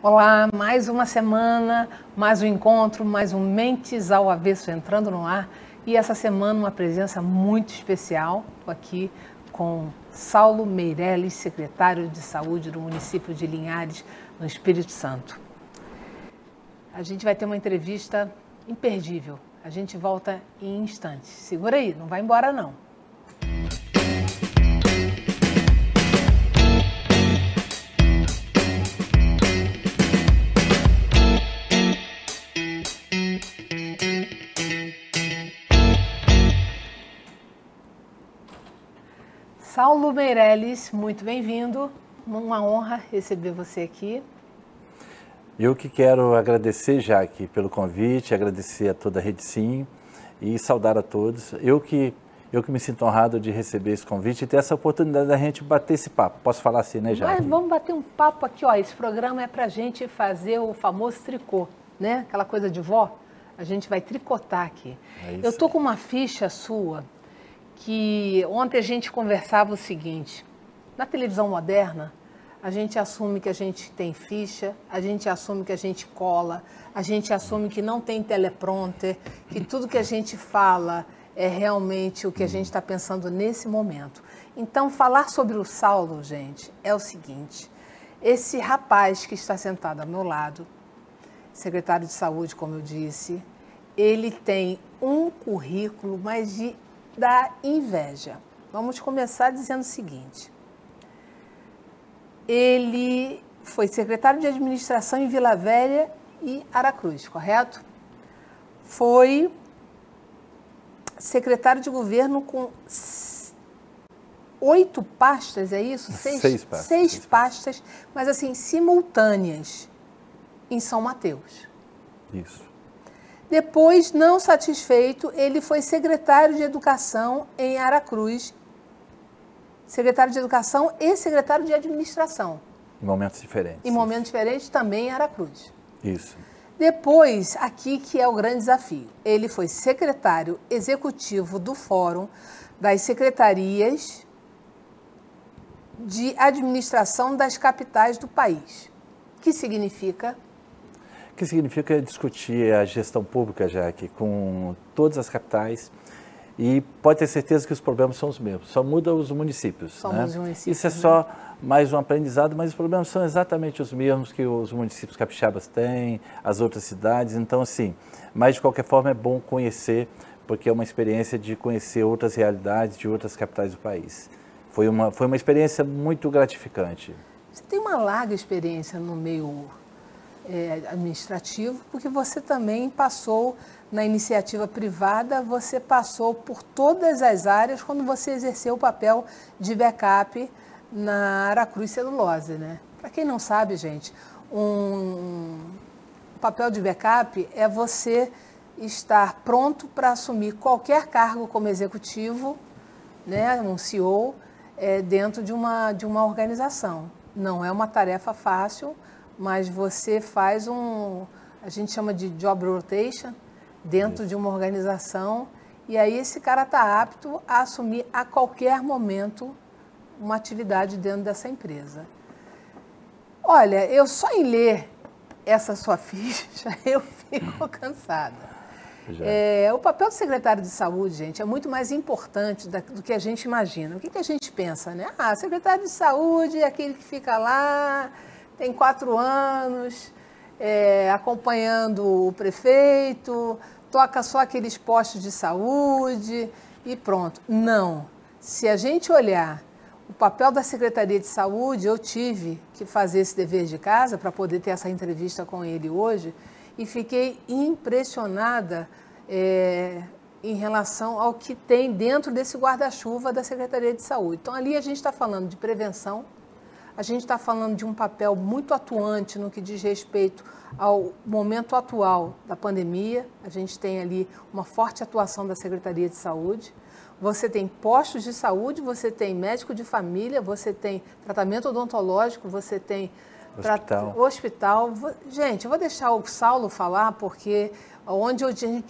Olá, mais uma semana, mais um encontro, mais um Mentes ao Avesso entrando no ar. E essa semana uma presença muito especial. Estou aqui com Saulo Meirelles, secretário de Saúde do município de Linhares, no Espírito Santo. A gente vai ter uma entrevista imperdível. A gente volta em instantes. Segura aí, não vai embora não. Saulo Meirelles, muito bem-vindo. Uma honra receber você aqui. Eu que quero agradecer, Jaque, pelo convite, agradecer a toda a Rede Sim e saudar a todos. Eu que me sinto honrado de receber esse convite e ter essa oportunidade da gente bater esse papo. Posso falar assim, né, Jaque? Mas vamos bater um papo aqui, ó. Esse programa é pra gente fazer o famoso tricô, né? Aquela coisa de vó. A gente vai tricotar aqui. Eu tô com uma ficha sua que ontem a gente conversava o seguinte: na televisão moderna, a gente assume que a gente tem ficha, a gente assume que a gente cola, a gente assume que não tem teleprompter, que tudo que a gente fala é realmente o que a gente está pensando nesse momento. Então, falar sobre o Saulo, gente, é o seguinte: esse rapaz que está sentado ao meu lado, secretário de Saúde, como eu disse, ele tem um currículo, mas da inveja. Vamos começar dizendo o seguinte: ele foi secretário de administração em Vila Velha e Aracruz, correto? Foi secretário de governo com 8 pastas, é isso? 6 pastas. 6 pastas, mas assim, simultâneas, em São Mateus. Isso. Depois, não satisfeito, ele foi secretário de Educação em Aracruz. Secretário de Educação e secretário de Administração. Em momentos diferentes. Em momentos diferentes, também em Aracruz. Isso. Depois, aqui que é o grande desafio, ele foi secretário executivo do Fórum das Secretarias de Administração das Capitais do país. Que significa? Que significa discutir a gestão pública, Jaque, com todas as capitais. E pode ter certeza que os problemas são os mesmos, só mudam os municípios. Somos os municípios. Isso é só mais um aprendizado, mas os problemas são exatamente os mesmos que os municípios capixabas têm, as outras cidades. Então, assim, mas de qualquer forma é bom conhecer, porque é uma experiência de conhecer outras realidades de outras capitais do país. Foi uma experiência muito gratificante. Você tem uma larga experiência no meio administrativo, porque você também passou na iniciativa privada, você passou por todas as áreas quando você exerceu o papel de backup na Aracruz Celulose, né? Para quem não sabe, gente, o papel de backup é você estar pronto para assumir qualquer cargo como executivo, né, um CEO, dentro de uma organização. Não é uma tarefa fácil, mas você faz a gente chama de job rotation, dentro de uma organização, e aí esse cara está apto a assumir a qualquer momento uma atividade dentro dessa empresa. Olha, eu só em ler essa sua ficha, eu fico cansada. O papel do secretário de saúde, gente, é muito mais importante do que a gente imagina. O que a gente pensa, né? Ah, secretário de saúde é aquele que fica lá, tem 4 anos, acompanhando o prefeito, toca só aqueles postos de saúde e pronto. Não. Se a gente olhar o papel da Secretaria de Saúde, eu tive que fazer esse dever de casa para poder ter essa entrevista com ele hoje e fiquei impressionada em relação ao que tem dentro desse guarda-chuva da Secretaria de Saúde. Então, ali a gente está falando de prevenção, a gente está falando de um papel muito atuante no que diz respeito ao momento atual da pandemia. A gente tem ali uma forte atuação da Secretaria de Saúde. Você tem postos de saúde, você tem médico de família, você tem tratamento odontológico, você tem hospital. Gente, eu vou deixar o Saulo falar, porque Onde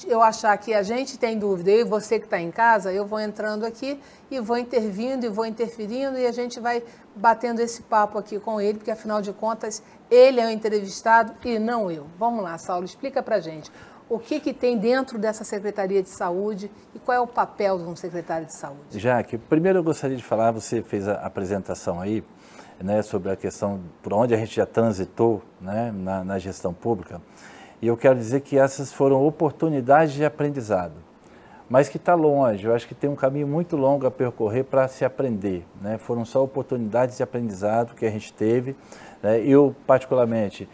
eu achar que a gente tem dúvida, eu e você que está em casa, eu vou entrando aqui e vou intervindo e vou interferindo e a gente vai batendo esse papo aqui com ele, porque afinal de contas ele é o entrevistado e não eu. Vamos lá, Saulo, explica para a gente o que tem dentro dessa Secretaria de Saúde e qual é o papel de um secretário de saúde. Jaque, primeiro eu gostaria de falar, você fez a apresentação aí, né, sobre a questão por onde a gente já transitou, né, na gestão pública, e eu quero dizer que essas foram oportunidades de aprendizado, mas que está longe, eu acho que tem um caminho muito longo a percorrer para se aprender, né, foram só oportunidades de aprendizado que a gente teve, né, eu particularmente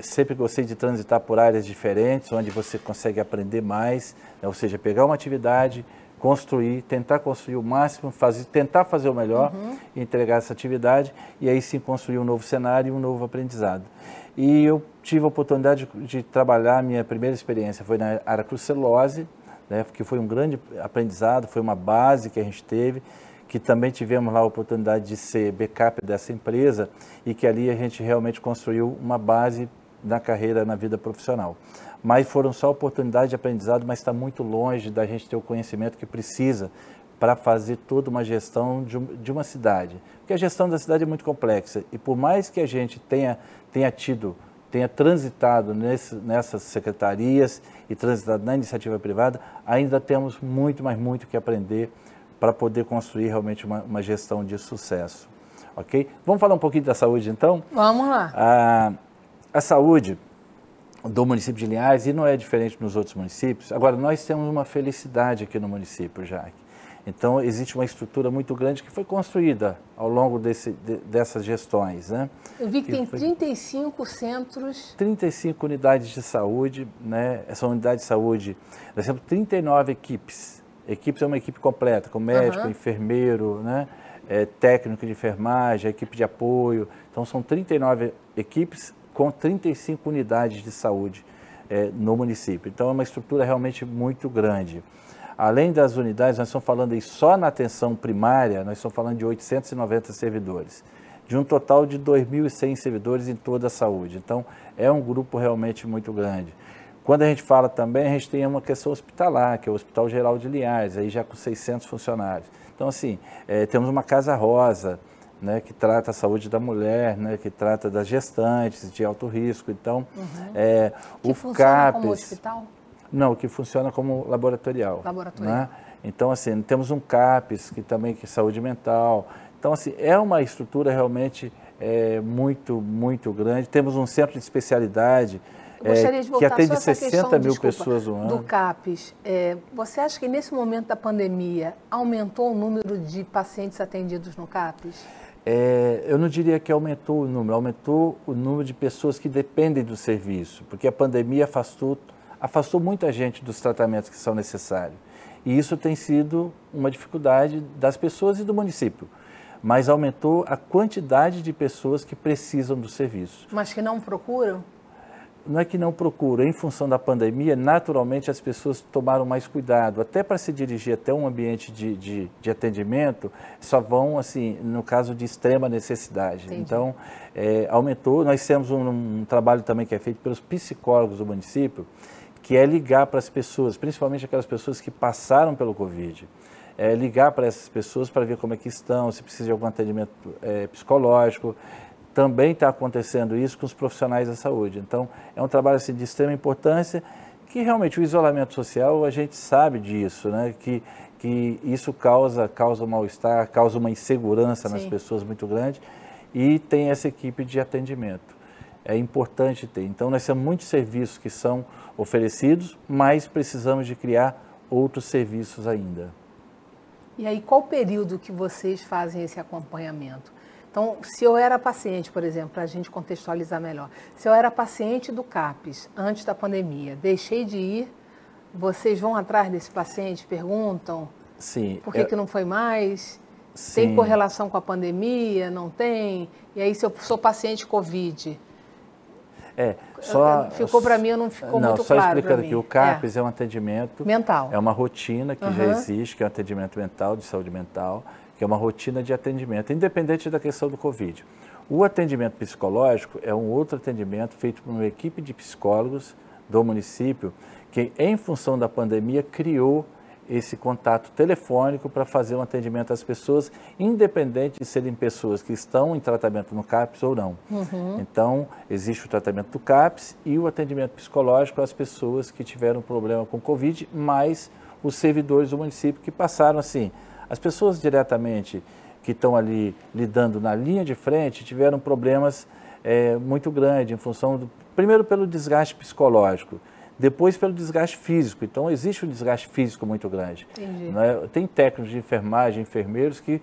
sempre gostei de transitar por áreas diferentes, onde você consegue aprender mais, né, ou seja, pegar uma atividade, construir, tentar construir o máximo, tentar fazer o melhor, entregar essa atividade e aí sim construir um novo cenário e um novo aprendizado. E eu tive a oportunidade de trabalhar, minha primeira experiência foi na Aracruz Celulose, né, que foi um grande aprendizado, foi uma base que a gente teve, que também tivemos lá a oportunidade de ser backup dessa empresa e que ali a gente realmente construiu uma base na carreira, na vida profissional. Mas foram só oportunidades de aprendizado, mas está muito longe da gente ter o conhecimento que precisa para fazer toda uma gestão de uma cidade. Porque a gestão da cidade é muito complexa e por mais que a gente tenha transitado nessas secretarias e transitado na iniciativa privada, ainda temos muito, mas muito que aprender para poder construir realmente uma gestão de sucesso. Ok? Vamos falar um pouquinho da saúde então? Vamos lá. A saúde do município de Linhares, e não é diferente nos outros municípios. Agora, nós temos uma felicidade aqui no município, Jaque. Então, existe uma estrutura muito grande que foi construída ao longo dessas gestões, né? Eu vi que tem 35 centros... 35 unidades de saúde, né? Essa unidade de saúde, nós temos 39 equipes. Equipes é uma equipe completa, com médico, enfermeiro, né? Técnico de enfermagem, equipe de apoio. Então, são 39 equipes com 35 unidades de saúde no município. Então, é uma estrutura realmente muito grande. Além das unidades, nós estamos falando aí só na atenção primária, nós estamos falando de 890 servidores, de um total de 2.100 servidores em toda a saúde. Então, é um grupo realmente muito grande. Quando a gente fala também, a gente tem uma questão hospitalar, que é o Hospital Geral de Linhares, aí já com 600 funcionários. Então, assim, temos uma Casa Rosa, né, que trata a saúde da mulher, né, que trata das gestantes de alto risco. Então, que o funciona CAPES... como hospital? Não, que funciona como laboratorial. Né? Então, assim, temos um CAPES, que também é saúde mental. Então, assim, é uma estrutura realmente muito, muito grande. Temos um centro de especialidade que atende 60 mil pessoas no ano. Do CAPES, você acha que nesse momento da pandemia aumentou o número de pacientes atendidos no CAPES? Eu não diria que aumentou o número de pessoas que dependem do serviço, porque a pandemia afastou muita gente dos tratamentos que são necessários. E isso tem sido uma dificuldade das pessoas e do município. Mas aumentou a quantidade de pessoas que precisam do serviço. Mas que não procuram? Não é que não procuram, em função da pandemia, naturalmente as pessoas tomaram mais cuidado, até para se dirigir até um ambiente de atendimento, só vão, assim, no caso de extrema necessidade. Entendi. Então, aumentou. Nós temos um trabalho também que é feito pelos psicólogos do município, que é ligar para as pessoas, principalmente aquelas pessoas que passaram pelo Covid, ligar para essas pessoas para ver como é que estão, se precisa de algum atendimento psicológico. Também está acontecendo isso com os profissionais da saúde. Então, é um trabalho assim, de extrema importância, que realmente o isolamento social, a gente sabe disso, né? Que isso causa um mal-estar, causa uma insegurança nas pessoas muito grande, e tem essa equipe de atendimento. É importante ter. Então, nós temos muitos serviços que são oferecidos, mas precisamos de criar outros serviços ainda. E aí, qual o período que vocês fazem esse acompanhamento? Então, se eu era paciente, por exemplo, para a gente contextualizar melhor, se eu era paciente do CAPES antes da pandemia, deixei de ir, vocês vão atrás desse paciente, perguntam por que não foi mais? Sim. Tem correlação com a pandemia? Não tem? E aí, se eu sou paciente COVID? Ficou para mim, não ficou muito claro. Só explicando aqui, o CAPES é um atendimento mental. É uma rotina que já existe, que é um atendimento mental, de saúde mental, que é uma rotina de atendimento, independente da questão do Covid. O atendimento psicológico é um outro atendimento feito por uma equipe de psicólogos, do município, que em função da pandemia criou esse contato telefônico para fazer um atendimento às pessoas, independente de serem pessoas que estão em tratamento no CAPS ou não. Então, existe o tratamento do CAPS e o atendimento psicológico às pessoas que tiveram problema com Covid, mais os servidores do município que passaram assim. As pessoas diretamente que estão ali lidando na linha de frente tiveram problemas muito grandes, em função, primeiro pelo desgaste psicológico, depois pelo desgaste físico. Então, existe um desgaste físico muito grande. Tem técnicos de enfermagem, enfermeiros que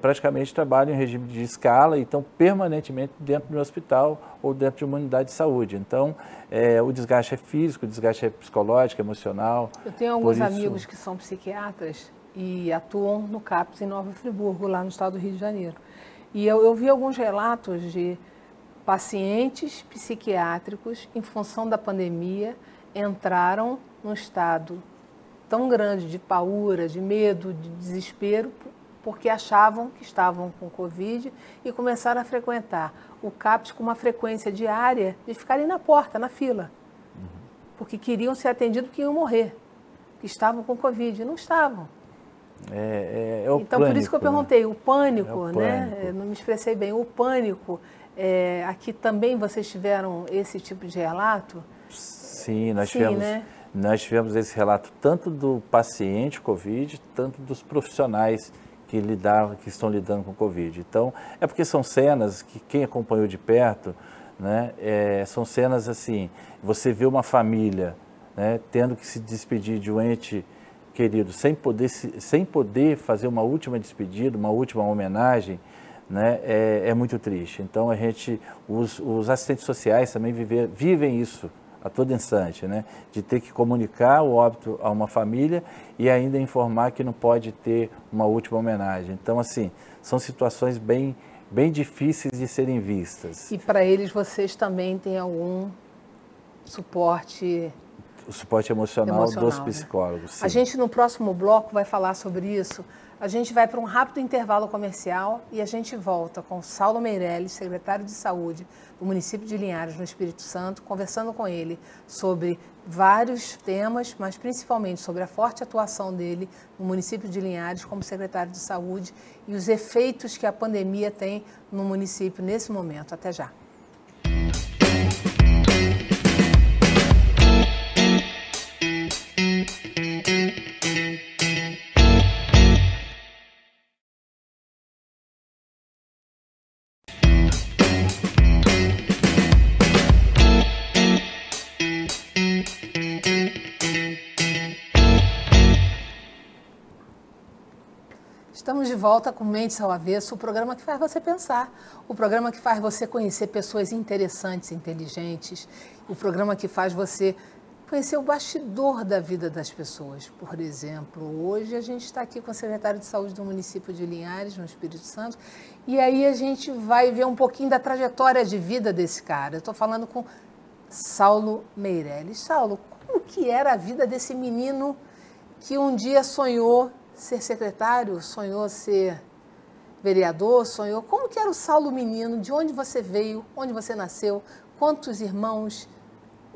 praticamente trabalham em regime de escala e estão permanentemente dentro do hospital ou dentro de uma unidade de saúde. Então, o desgaste é físico, o desgaste é psicológico, emocional. Eu tenho alguns amigos que são psiquiatras e atuam no CAPS em Nova Friburgo, lá no estado do Rio de Janeiro. E eu vi alguns relatos de pacientes psiquiátricos, em função da pandemia, entraram num estado tão grande de paura, de medo, de desespero, porque achavam que estavam com Covid e começaram a frequentar o CAPS com uma frequência diária de ficarem na porta, na fila, porque queriam ser atendidos porque iam morrer, que estavam com Covid, e não estavam. Então, por isso que eu perguntei, o pânico, né? Não me expressei bem, o pânico, aqui também vocês tiveram esse tipo de relato? Sim, nós tivemos esse relato tanto do paciente Covid, tanto dos profissionais que estão lidando com Covid. Então, porque são cenas que quem acompanhou de perto, né, são cenas assim, você vê uma família, né, tendo que se despedir de um ente querido, sem poder fazer uma última despedida, uma última homenagem, né, é muito triste. Então, os assistentes sociais também vivem isso a todo instante, né, de ter que comunicar o óbito a uma família e ainda informar que não pode ter uma última homenagem. Então, assim, são situações bem difíceis de serem vistas. E para eles, vocês também têm algum suporte? O suporte emocional dos psicólogos. Sim. A gente, no próximo bloco, vai falar sobre isso. A gente vai para um rápido intervalo comercial e a gente volta com Saulo Meirelles, secretário de Saúde do município de Linhares, no Espírito Santo, conversando com ele sobre vários temas, mas principalmente sobre a forte atuação dele no município de Linhares como secretário de Saúde e os efeitos que a pandemia tem no município nesse momento. Até já. Estamos de volta com Mentes ao Avesso, o programa que faz você pensar, o programa que faz você conhecer pessoas interessantes, inteligentes, o programa que faz você conhecer o bastidor da vida das pessoas. Por exemplo, hoje a gente está aqui com o secretário de Saúde do município de Linhares, no Espírito Santo, e aí a gente vai ver um pouquinho da trajetória de vida desse cara. Eu estou falando com Saulo Meirelles. Saulo, como que era a vida desse menino que um dia sonhou ser secretário, sonhou ser vereador, sonhou... Como que era o Saulo menino? De onde você veio? Onde você nasceu? Quantos irmãos?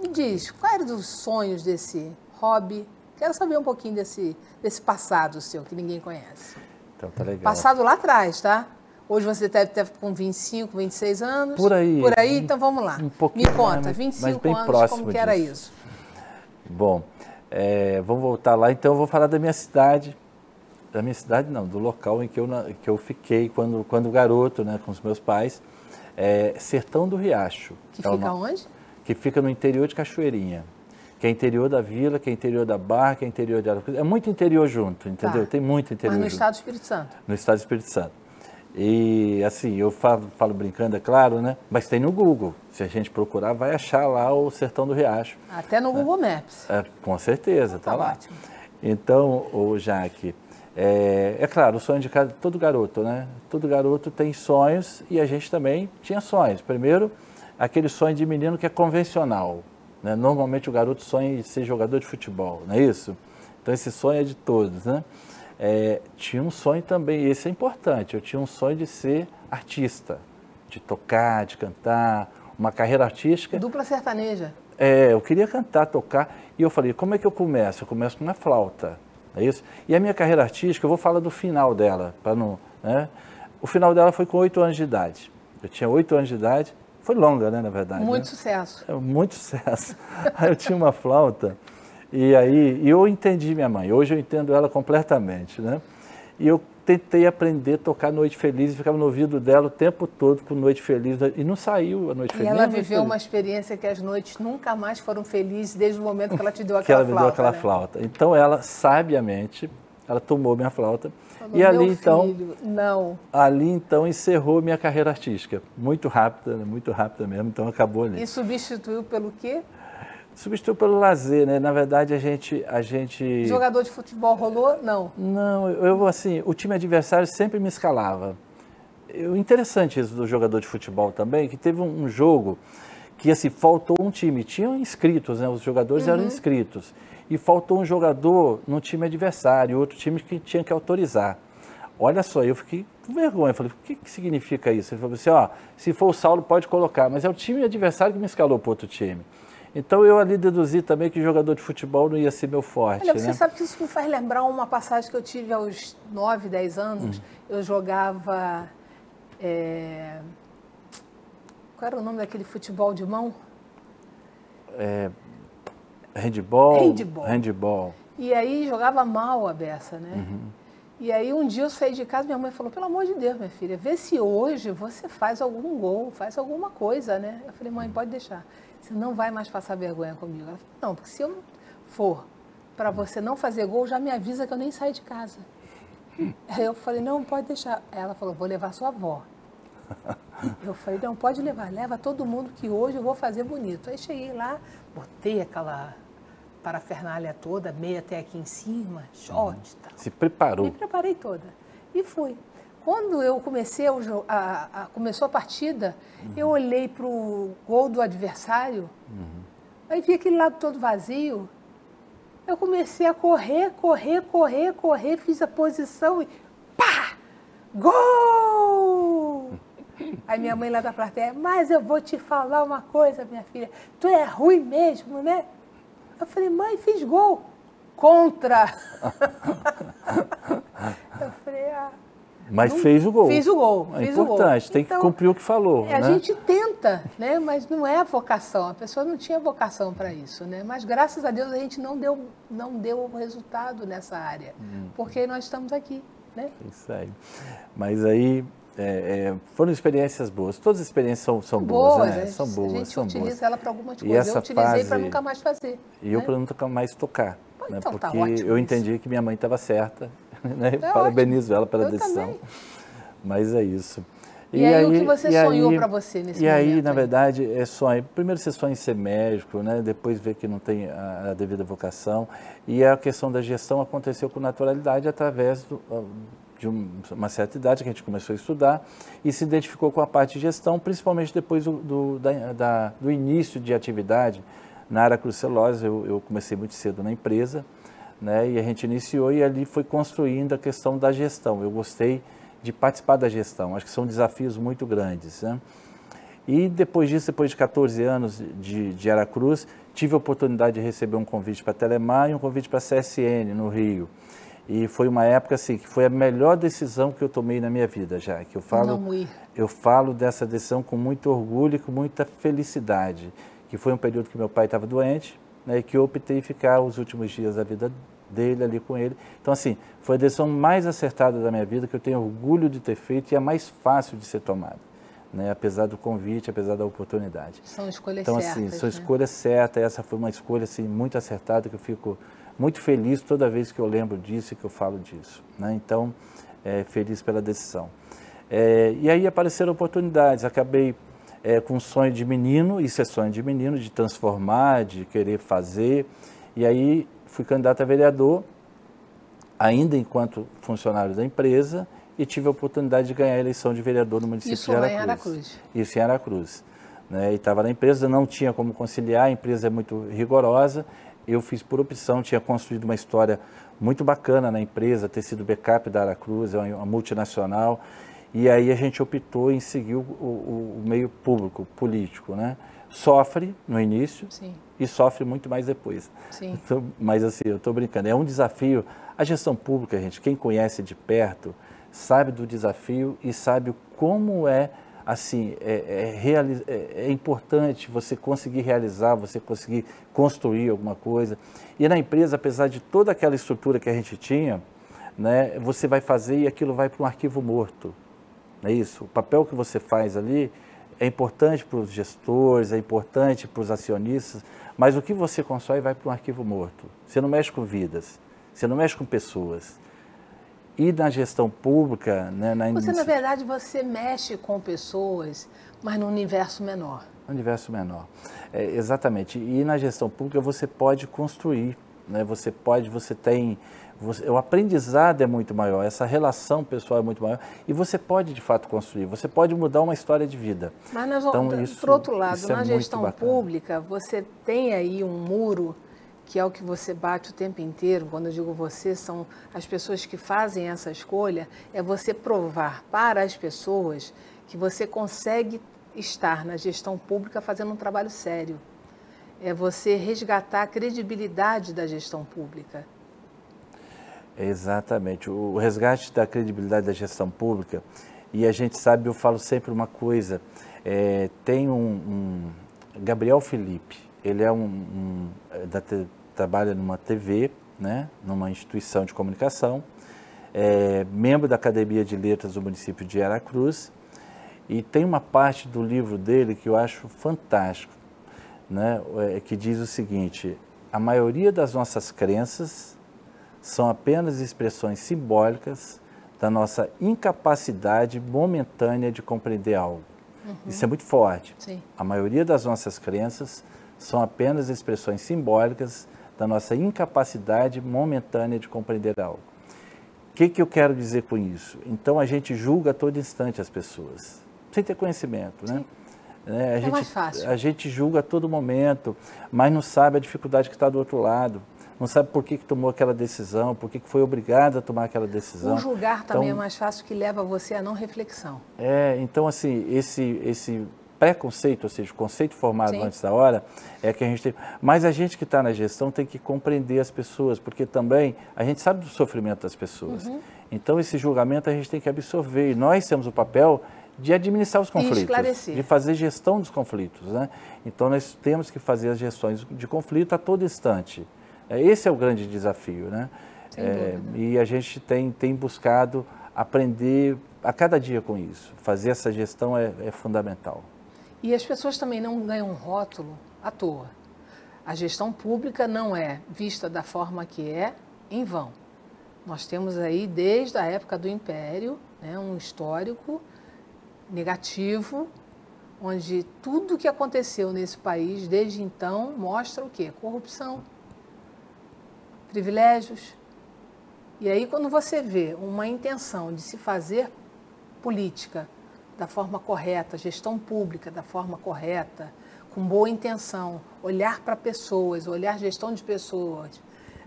Me diz, quais eram os sonhos desse hobby? Quero saber um pouquinho desse passado seu, que ninguém conhece. Então, tá legal. Passado lá atrás, tá? Hoje você deve estar com 25, 26 anos. Por aí. Por aí, então vamos lá. Um pouquinho. Me conta, 25 anos, como que era isso? Bom, vamos voltar lá. Então, eu vou falar da minha cidade. Da minha cidade não, do local em que eu fiquei quando garoto, né, com os meus pais, Sertão do Riacho. Que fica onde? Que fica no interior de Cachoeirinha, que é interior da Vila, que é interior da Barra, que é interior de Aracruz. É muito interior junto, entendeu? Tá. Tem muito interior junto. Mas no estado do Espírito Santo? No estado do Espírito Santo. E assim, eu falo brincando, é claro, né? Mas tem no Google. Se a gente procurar, vai achar lá o Sertão do Riacho. Até no Google Maps. Com certeza, tá lá. Ótimo. Então, Jaque... É claro, o sonho de todo garoto, né? Todo garoto tem sonhos e a gente também tinha sonhos. Primeiro, aquele sonho de menino que é convencional, né? Normalmente o garoto sonha em ser jogador de futebol, não é isso? Então esse sonho é de todos, né? Tinha um sonho também, esse é importante, eu tinha um sonho de ser artista, de tocar, de cantar, uma carreira artística. Dupla sertaneja. eu queria cantar, tocar, e eu falei, como é que eu começo? Eu começo com uma flauta, é isso? E a minha carreira artística, eu vou falar do final dela, para não, né? O final dela foi com 8 anos de idade. Eu tinha 8 anos de idade, foi longa, né, na verdade. Muito né? sucesso. Muito sucesso. Aí eu tinha uma flauta, e aí eu entendi minha mãe, hoje eu entendo ela completamente, né? E eu tentei aprender a tocar Noite Feliz e ficava no ouvido dela o tempo todo com Noite Feliz e não saiu a Noite Feliz. E ela viveu uma experiência que as noites nunca mais foram felizes desde o momento que ela te deu aquela flauta. Que ela me deu aquela né? flauta. Então ela, sabiamente, ela tomou minha flauta Falou, e ali meu então, filho, não. ali então encerrou minha carreira artística. Muito rápida mesmo, então acabou ali. E substituiu pelo quê? Substituiu pelo lazer, né? Na verdade, a gente... Jogador de futebol rolou? Não. Não, assim, o time adversário sempre me escalava. Interessante isso do jogador de futebol também, que teve um jogo que, assim, faltou um time. Tinham inscritos, né? Os jogadores eram inscritos. E faltou um jogador no time adversário, outro time que tinha que autorizar. Olha só, eu fiquei com vergonha. Falei, o que significa isso? Ele falou assim, ó, se for o Saulo pode colocar, mas é o time adversário que me escalou para outro time. Então, eu ali deduzi também que jogador de futebol não ia ser meu forte. Olha, você né? sabe que isso me faz lembrar uma passagem que eu tive aos 9, 10 anos. Eu jogava... Qual era o nome daquele futebol de mão? Handball. E aí jogava mal a beça, né? E aí um dia eu saí de casa e minha mãe falou, pelo amor de Deus, minha filha, vê se hoje você faz algum gol, faz alguma coisa, né? Eu falei, mãe, pode deixar. Você não vai mais passar vergonha comigo. Ela falou, não, porque se eu for para você não fazer gol, já me avisa que eu nem saio de casa. Aí eu falei, não, pode deixar. Ela falou, vou levar sua avó. Eu falei, não, pode levar, leva todo mundo que hoje eu vou fazer bonito. Aí cheguei lá, botei aquela parafernália toda, meia até aqui em cima, short e tal. Se preparou. Me preparei toda. E fui. Quando eu comecei começou a partida, eu olhei para o gol do adversário, aí vi aquele lado todo vazio. Eu comecei a correr, fiz a posição e pá! Gol! Aí minha mãe lá da plateia, mas eu vou te falar uma coisa, minha filha, tu é ruim mesmo, né? Eu falei, mãe, fiz gol. Contra! Eu falei, mas fez o gol. Fiz o gol. É importante, tem que cumprir o que falou. A gente tenta, né? Mas não é a vocação. A pessoa não tinha vocação para isso, né? Mas graças a Deus a gente não deu resultado nessa área, porque nós estamos aqui, né? Isso aí. Mas aí foram experiências boas. Todas as experiências são boas, né? São boas. A gente utiliza ela para algumas e coisas. Eu utilizei para nunca mais fazer. E eu para nunca mais tocar. Né? Então, porque tá ótimo eu entendi que minha mãe estava certa. Né? É Parabenizo ótimo. ela pela eu decisão. Também. Mas é isso. E aí o que você sonhou para você nesse momento? E aí, na verdade, é sonho. Primeiro você sonha em ser médico, né? Depois vê que não tem a devida vocação. E a questão da gestão aconteceu com naturalidade através de uma certa idade que a gente começou a estudar e se identificou com a parte de gestão, principalmente depois do início de atividade na Aracruz Celulose. Eu comecei muito cedo na empresa, né? E a gente iniciou e ali foi construindo a questão da gestão. Eu gostei de participar da gestão, acho que são desafios muito grandes, né? E depois disso, depois de 14 anos de Aracruz, tive a oportunidade de receber um convite para a Telemar e um convite para a CSN no Rio. E foi uma época assim, que foi a melhor decisão que eu tomei na minha vida, já que eu falo dessa decisão com muito orgulho e com muita felicidade, que foi um período que meu pai estava doente, né, e que eu optei ficar os últimos dias da vida dele ali com ele. Então assim, foi a decisão mais acertada da minha vida, que eu tenho orgulho de ter feito e é mais fácil de ser tomada, né, apesar do convite, apesar da oportunidade. São escolhas certas. certas. Então assim, são escolhas certas, essa foi uma escolha assim, muito acertada, que eu fico muito feliz toda vez que eu lembro disso e que eu falo disso, né? Então, feliz pela decisão. E aí apareceram oportunidades, acabei com um sonho de menino, isso é sonho de menino, de transformar, de querer fazer, e aí fui candidato a vereador, ainda enquanto funcionário da empresa, e tive a oportunidade de ganhar a eleição de vereador no município de Aracruz. Isso em Aracruz? Isso em Aracruz. Né? E estava na empresa, não tinha como conciliar, a empresa é muito rigorosa. Eu fiz por opção, tinha construído uma história muito bacana na empresa, ter sido backup da Aracruz, é uma multinacional, e aí a gente optou em seguir o meio público, político, né? Sofre no início, sim, e sofre muito mais depois. Sim. Mas assim, eu estou brincando, é um desafio. A gestão pública, gente, quem conhece de perto, sabe do desafio e sabe como é, assim, é importante você conseguir realizar, você conseguir construir alguma coisa. E na empresa, apesar de toda aquela estrutura que a gente tinha, né, você vai fazer e aquilo vai para um arquivo morto. Não é isso? O papel que você faz ali é importante para os gestores, é importante para os acionistas, mas o que você constrói vai para um arquivo morto. Você não mexe com vidas, você não mexe com pessoas. E na gestão pública... Né, na verdade, você mexe com pessoas, mas num universo menor. Um universo menor. Exatamente. E na gestão pública você pode construir, né? O aprendizado é muito maior, essa relação pessoal é muito maior e você pode, de fato, construir, você pode mudar uma história de vida. Mas, por outro lado, na gestão pública, você tem aí um muro, que é o que você bate o tempo inteiro. Quando eu digo você, são as pessoas que fazem essa escolha, é você provar para as pessoas que você consegue estar na gestão pública fazendo um trabalho sério. É você resgatar a credibilidade da gestão pública. Exatamente. O resgate da credibilidade da gestão pública, e a gente sabe, eu falo sempre uma coisa, tem Gabriel Felipe, ele é trabalha numa TV, né, numa instituição de comunicação, membro da Academia de Letras do município de Aracruz, e tem uma parte do livro dele que eu acho fantástico, né, que diz o seguinte: a maioria das nossas crenças são apenas expressões simbólicas da nossa incapacidade momentânea de compreender algo. Uhum. Isso é muito forte. Sim. A maioria das nossas crenças são apenas expressões simbólicas da nossa incapacidade momentânea de compreender algo. O que eu quero dizer com isso? Então, a gente julga a todo instante as pessoas, sem ter conhecimento, né? É mais fácil. A gente julga a todo momento, mas não sabe a dificuldade que está do outro lado. Não sabe por que tomou aquela decisão, por que foi obrigado a tomar aquela decisão. O julgar também é mais fácil, que leva você a não reflexão. Então, assim, esse preconceito, ou seja, o conceito formado Sim. antes da hora, é que a gente tem... Mas a gente que está na gestão tem que compreender as pessoas, porque também a gente sabe do sofrimento das pessoas. Uhum. Então, esse julgamento a gente tem que absorver. E nós temos o papel de administrar os conflitos, esclarecer, de fazer gestão dos conflitos, né? Então, nós temos que fazer as gestões de conflito a todo instante. Esse é o grande desafio, né? E a gente tem buscado aprender a cada dia com isso. Fazer essa gestão é fundamental. E as pessoas também não ganham um rótulo à toa. A gestão pública não é vista da forma que é em vão. Nós temos aí, desde a época do Império, né, um histórico negativo, onde tudo que aconteceu nesse país desde então mostra o quê? Corrupção, privilégios. E aí, quando você vê uma intenção de se fazer política da forma correta, gestão pública da forma correta, com boa intenção, olhar para pessoas, olhar gestão de pessoas,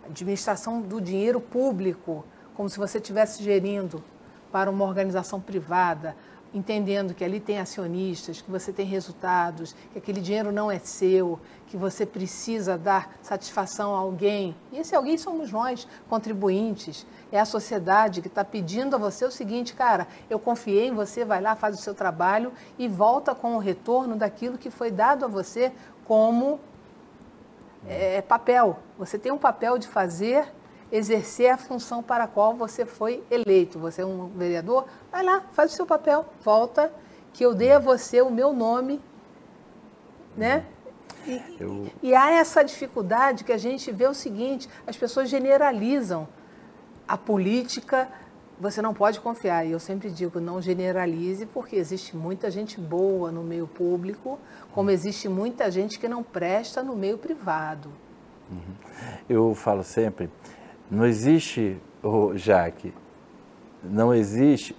administração do dinheiro público, como se você estivesse gerindo para uma organização privada, entendendo que ali tem acionistas, que você tem resultados, que aquele dinheiro não é seu, que você precisa dar satisfação a alguém. E esse alguém somos nós, contribuintes. É a sociedade que está pedindo a você o seguinte: cara, eu confiei em você, vai lá, faz o seu trabalho e volta com o retorno daquilo que foi dado a você como papel. Você tem um papel de exercer a função para a qual você foi eleito. Você é um vereador, vai lá, faz o seu papel, volta, que eu dei a você o meu nome, né? E há essa dificuldade que a gente vê o seguinte: as pessoas generalizam a política, você não pode confiar. E eu sempre digo, não generalize, porque existe muita gente boa no meio público, como existe muita gente que não presta no meio privado. Eu falo sempre, não existe, Jaque, não existe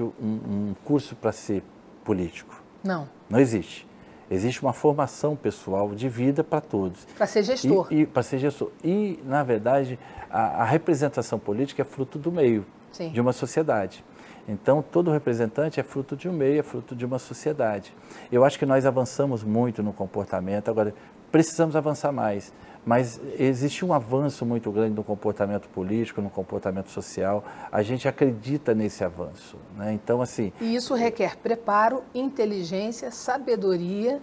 um curso para ser político. Não. Não existe. Existe uma formação pessoal de vida para todos. Para ser gestor. Para ser gestor. E, na verdade, a representação política é fruto do meio, Sim, de uma sociedade. Então, todo representante é fruto de um meio, é fruto de uma sociedade. Eu acho que nós avançamos muito no comportamento, agora precisamos avançar mais, mas existe um avanço muito grande no comportamento político, no comportamento social, a gente acredita nesse avanço, né? Então, assim... E isso requer preparo, inteligência, sabedoria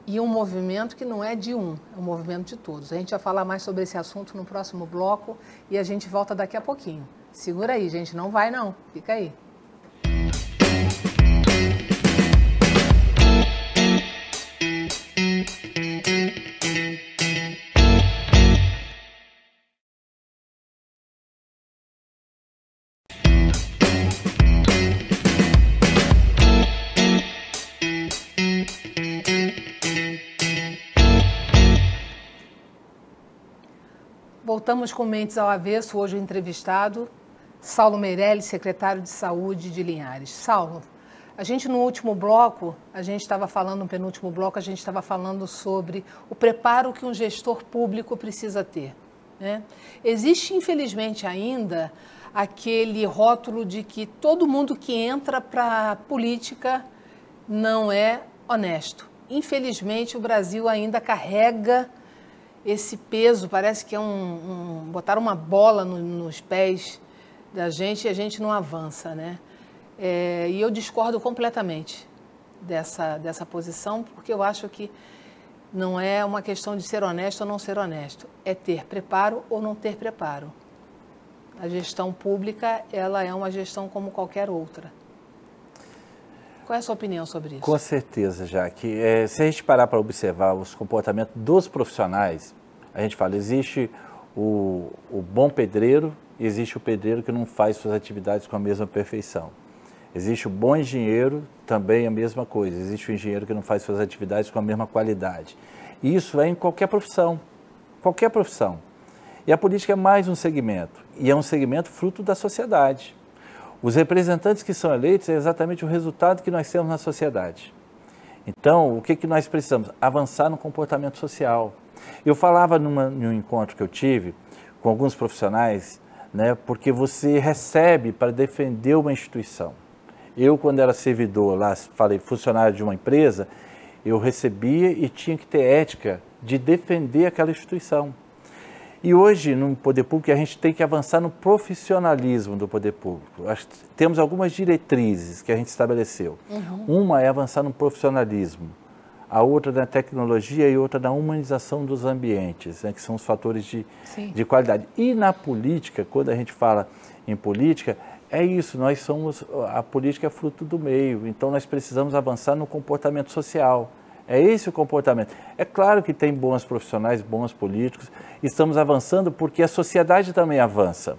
e um movimento que não é de um, é um movimento de todos. A gente vai falar mais sobre esse assunto no próximo bloco e a gente volta daqui a pouquinho. Segura aí, gente, não vai não, fica aí. Voltamos com Mentes ao Avesso, hoje o entrevistado, Saulo Meirelles, secretário de Saúde de Linhares. Saulo, a gente no último bloco, no penúltimo bloco, a gente estava falando sobre o preparo que um gestor público precisa ter, né? Existe, infelizmente, ainda aquele rótulo de que todo mundo que entra para a política não é honesto. Infelizmente, o Brasil ainda carrega esse peso, parece que é botar uma bola nos pés da gente e a gente não avança, né? E eu discordo completamente dessa posição, porque eu acho que não é uma questão de ser honesto ou não ser honesto, é ter preparo ou não ter preparo. A gestão pública, ela é uma gestão como qualquer outra. Qual é a sua opinião sobre isso? Com certeza, Jaque. Se a gente parar para observar os comportamentos dos profissionais, a gente fala, existe o bom pedreiro e existe o pedreiro que não faz suas atividades com a mesma perfeição. Existe o bom engenheiro, também a mesma coisa. Existe o engenheiro que não faz suas atividades com a mesma qualidade. E isso é em qualquer profissão, qualquer profissão. E a política é mais um segmento, e é um segmento fruto da sociedade. Os representantes que são eleitos é exatamente o resultado que nós temos na sociedade. Então, o que nós precisamos? Avançar no comportamento social. Eu falava num encontro que eu tive com alguns profissionais, né, porque você recebe para defender uma instituição. Eu, quando era servidor lá, falei funcionário de uma empresa, eu recebia e tinha que ter ética de defender aquela instituição. E hoje, no poder público, a gente tem que avançar no profissionalismo do poder público. Temos algumas diretrizes que a gente estabeleceu. Uma é avançar no profissionalismo, a outra na tecnologia e outra na humanização dos ambientes, né, que são os fatores de qualidade. E na política, quando a gente fala em política, é isso, a política é fruto do meio, então nós precisamos avançar no comportamento social. É esse o comportamento. É claro que tem bons profissionais, bons políticos, estamos avançando porque a sociedade também avança.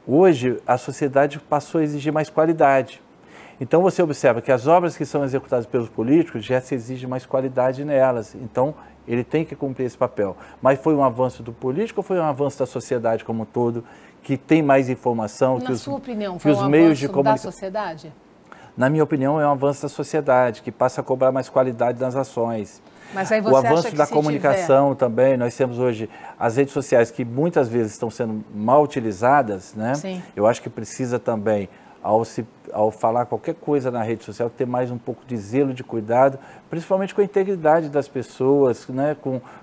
Hoje, a sociedade passou a exigir mais qualidade. Então, você observa que as obras que são executadas pelos políticos já se exige mais qualidade nelas. Então, ele tem que cumprir esse papel. Mas foi um avanço do político ou foi um avanço da sociedade como um todo, que tem mais informação? Na sua opinião, foi um avanço da sociedade? Na minha opinião, é um avanço da sociedade, que passa a cobrar mais qualidade nas ações. Mas aí você o acha avanço que da comunicação também, nós temos hoje as redes sociais que muitas vezes estão sendo mal utilizadas, né? Sim. Eu acho que precisa também, ao falar qualquer coisa na rede social, ter mais um pouco de zelo, de cuidado, principalmente com a integridade das pessoas, né?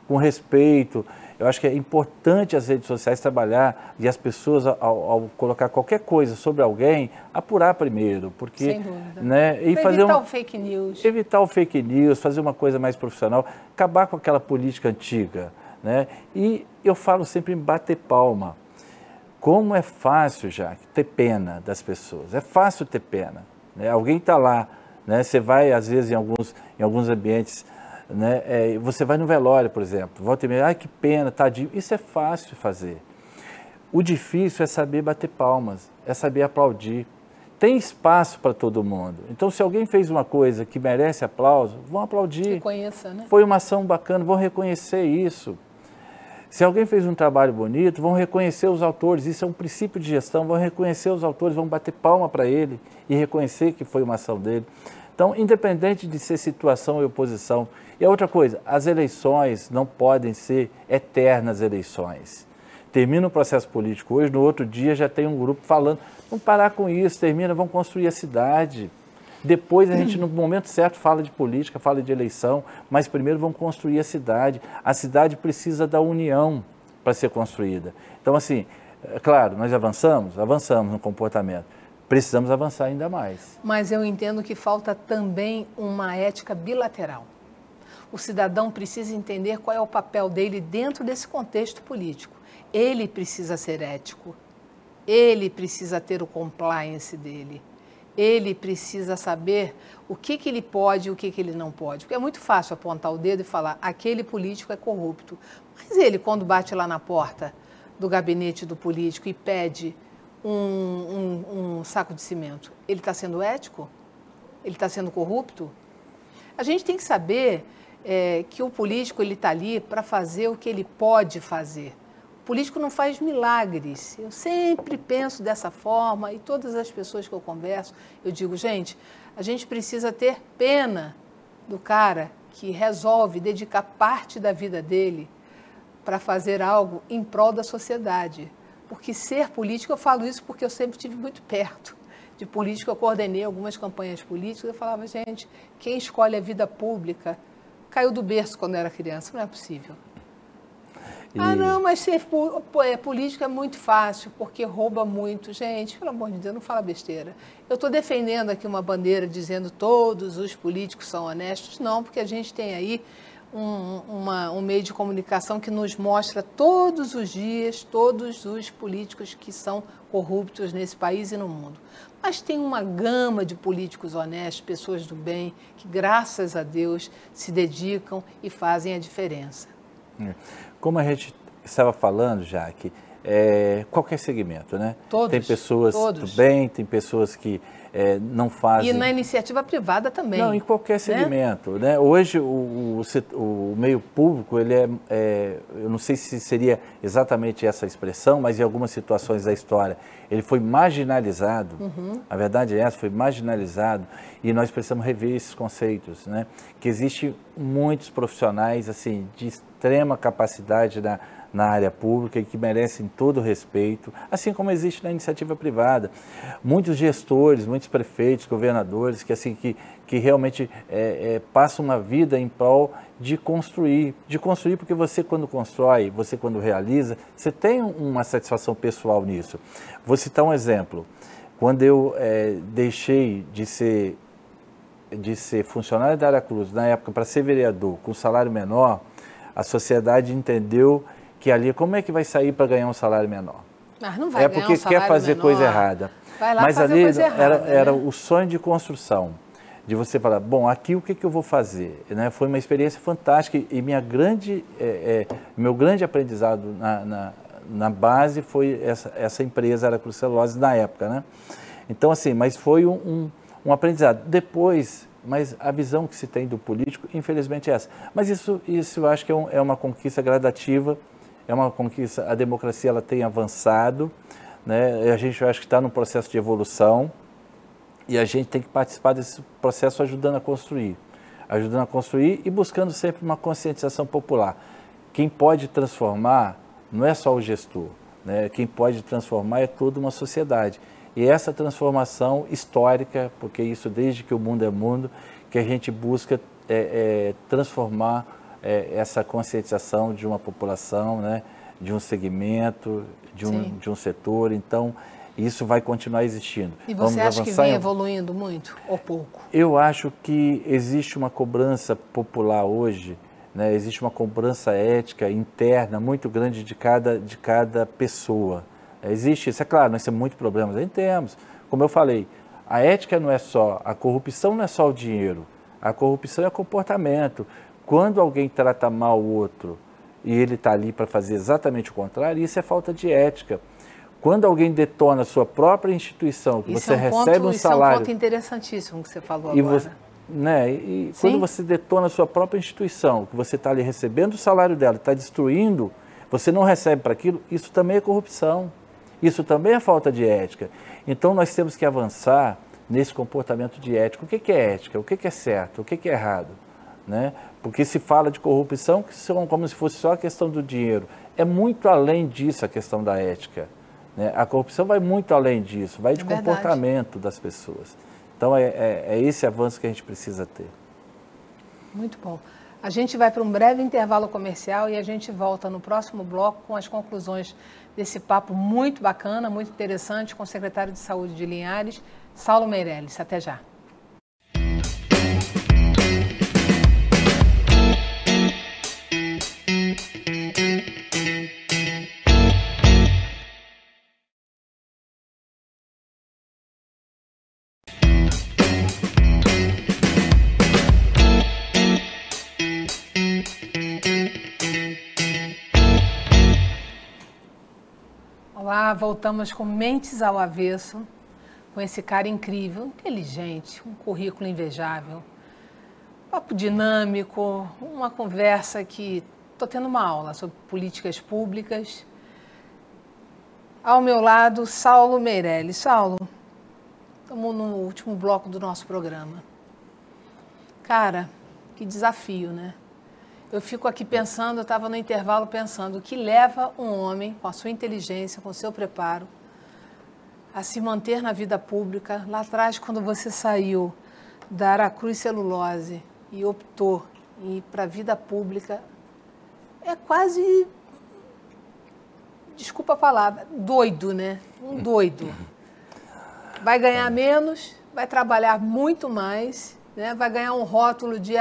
com respeito. Eu acho que é importante as redes sociais trabalhar e as pessoas, ao colocar qualquer coisa sobre alguém, apurar primeiro. Porque, sem dúvida. Né, e evitar o fake news. Evitar o fake news, fazer uma coisa mais profissional, acabar com aquela política antiga. Né? E eu falo sempre em bater palma. Como é fácil, já ter pena das pessoas. É fácil ter pena. Né? Alguém está lá, né? Você vai, às vezes, em alguns ambientes, né? Você vai no velório, por exemplo, volta e meia, ai que pena, tadinho. Isso é fácil de fazer. O difícil é saber bater palmas, é saber aplaudir. Tem espaço para todo mundo. Então, se alguém fez uma coisa que merece aplauso, vão aplaudir. Reconheça, né? Foi uma ação bacana, vão reconhecer isso. Se alguém fez um trabalho bonito, vão reconhecer os autores, isso é um princípio de gestão, vão reconhecer os autores, vão bater palma para ele e reconhecer que foi uma ação dele. Então, independente de ser situação e oposição. E a outra coisa, as eleições não podem ser eternas eleições. termina o processo político hoje, no outro dia já tem um grupo falando, vamos parar com isso, termina, vamos construir a cidade. Depois a gente, no momento certo, fala de política, fala de eleição, mas primeiro vamos construir a cidade. A cidade precisa da união para ser construída. Então, assim, é claro, nós avançamos no comportamento. Precisamos avançar ainda mais. Mas eu entendo que falta também uma ética bilateral. O cidadão precisa entender qual é o papel dele dentro desse contexto político. Ele precisa ser ético. Ele precisa ter o compliance dele. Ele precisa saber o que ele pode e o que ele não pode. Porque é muito fácil apontar o dedo e falar, aquele político é corrupto. Mas ele, quando bate lá na porta do gabinete do político e pede um saco de cimento, ele está sendo ético? Ele está sendo corrupto? A gente tem que saber que o político está ali para fazer o que ele pode fazer. O político não faz milagres. Eu sempre penso dessa forma e todas as pessoas que eu converso, eu digo, gente, a gente precisa ter pena do cara que resolve dedicar parte da vida dele para fazer algo em prol da sociedade. Porque ser político, eu falo isso porque eu sempre estive muito perto de político, eu coordenei algumas campanhas políticas, eu falava, gente, quem escolhe a vida pública caiu do berço quando era criança, não é possível. Ah, não, mas ser político é muito fácil, porque rouba muito. Gente, pelo amor de Deus, não fala besteira. Eu estou defendendo aqui uma bandeira dizendo todos os políticos são honestos. Não, porque a gente tem aí um meio de comunicação que nos mostra todos os dias, todos os políticos que são corruptos nesse país e no mundo. Mas tem uma gama de políticos honestos, pessoas do bem, que graças a Deus se dedicam e fazem a diferença. Como a gente estava falando, Jaque, qualquer segmento, né? Todos. Tem pessoas do bem, tem pessoas que não fazem... E na iniciativa privada também. Não, em qualquer segmento, né? Hoje o meio público, ele eu não sei se seria exatamente essa expressão, mas em algumas situações da história, ele foi marginalizado, a verdade é essa, foi marginalizado, e nós precisamos rever esses conceitos, né? Que existem muitos profissionais, assim, de extrema capacidade na área pública e que merecem todo o respeito, assim como existe na iniciativa privada. Muitos gestores, muitos prefeitos, governadores, que realmente passam uma vida em prol de construir porque você quando constrói, você quando realiza, você tem uma satisfação pessoal nisso. Vou citar um exemplo. Quando eu deixei de ser funcionário da Aracruz, na época, para ser vereador, com salário menor, a sociedade entendeu que ali, como é que vai sair para ganhar um salário menor? Mas não vai ganhar um salário menor. É porque quer fazer coisa errada. Vai lá mas fazer ali coisa errada, era né? o sonho de construção, de você falar, bom, aqui o que eu vou fazer? Né? Foi uma experiência fantástica e meu grande aprendizado na base foi essa empresa Aracruz Celulose na época, né? Então, assim, mas foi um aprendizado. Depois, mas a visão que se tem do político, infelizmente, é essa. Mas isso eu acho que é uma conquista gradativa, é uma conquista, a democracia ela tem avançado, né? A gente acho que está num processo de evolução e a gente tem que participar desse processo ajudando a construir e buscando sempre uma conscientização popular. Quem pode transformar não é só o gestor, né? Quem pode transformar é toda uma sociedade. E essa transformação histórica, porque isso desde que o mundo é mundo, que a gente busca transformar essa conscientização de uma população, né, de um segmento, de um setor. Então, isso vai continuar existindo. E você acha que vem evoluindo muito ou pouco? Eu acho que existe uma cobrança popular hoje, né, existe uma cobrança ética interna muito grande de cada pessoa. Existe isso, é claro, nós temos muitos problemas, aí temos. Como eu falei, a ética não é só, a corrupção não é só o dinheiro, a corrupção é o comportamento. Quando alguém trata mal o outro e ele está ali para fazer exatamente o contrário, isso é falta de ética. Quando alguém detona a sua própria instituição, que você recebe um salário... Isso é um ponto interessantíssimo que você falou agora. E quando você detona a sua própria instituição, que você está ali recebendo o salário dela, está destruindo, você não recebe para aquilo, isso também é corrupção. Isso também é falta de ética. Então, nós temos que avançar nesse comportamento de ética. O que é ética? O que é certo? O que é errado? Né? Porque se fala de corrupção como se fosse só a questão do dinheiro. é muito além disso a questão da ética. Né? A corrupção vai muito além disso, vai de comportamento das pessoas. Então, é esse avanço que a gente precisa ter. Muito bom. A gente vai para um breve intervalo comercial e a gente volta no próximo bloco com as conclusões desse papo muito bacana, muito interessante, com o secretário de Saúde de Linhares, Saulo Meirelles. Até já. Olá, voltamos com Mentes ao Avesso, com esse cara incrível, inteligente, um currículo invejável, papo dinâmico, uma conversa que estou tendo uma aula sobre políticas públicas. Ao meu lado, Saulo Meirelles. Saulo, estamos no último bloco do nosso programa. Cara, que desafio, né? Eu fico aqui pensando, eu estava no intervalo pensando, o que leva um homem, com a sua inteligência, com o seu preparo, a se manter na vida pública. Lá atrás, quando você saiu da Aracruz Celulose e optou em ir para a vida pública, é quase, desculpa a palavra, doido, né? Um doido. Vai ganhar menos, vai trabalhar muito mais, né? Vai ganhar um rótulo de,